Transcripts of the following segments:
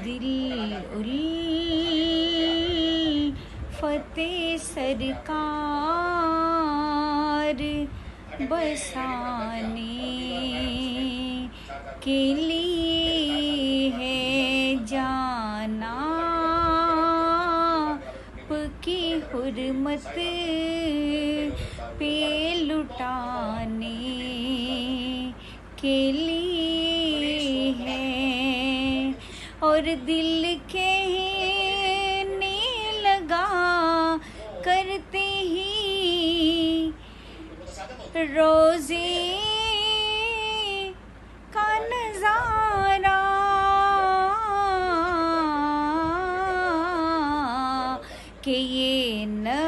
दिल फतेह सरकार बसाने के लिए है जाना, की हुर्मत पे लुटाने के लिए है। और दिल कहने लगा करते ही रोज़े का नज़ारा, कि ये नक्श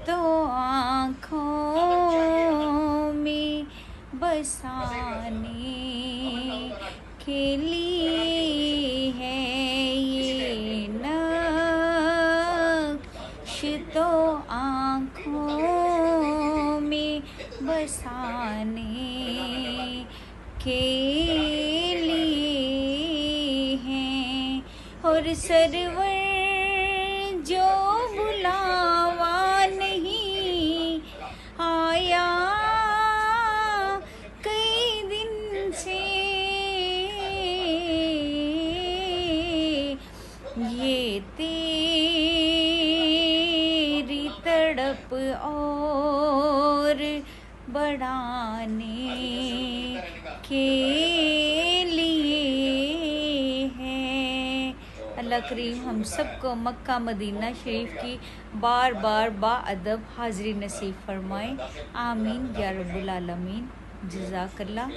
तो आँखों में बसाने के लिए है, ये नक्श तो आँखों में बसाने के लिए हैं। और सरवर जो बुलावा नहीं आया कई दिन से, ये तेरी तड़प और बढ़ाने के लिए है। अल्लाह करीम हम सबको मक्का मदीना शरीफ की बार बार बाअदब हाज़िरी नसीब फरमाए। आमीन या रब्बुल आलमीन। जज़ाकल्लाह।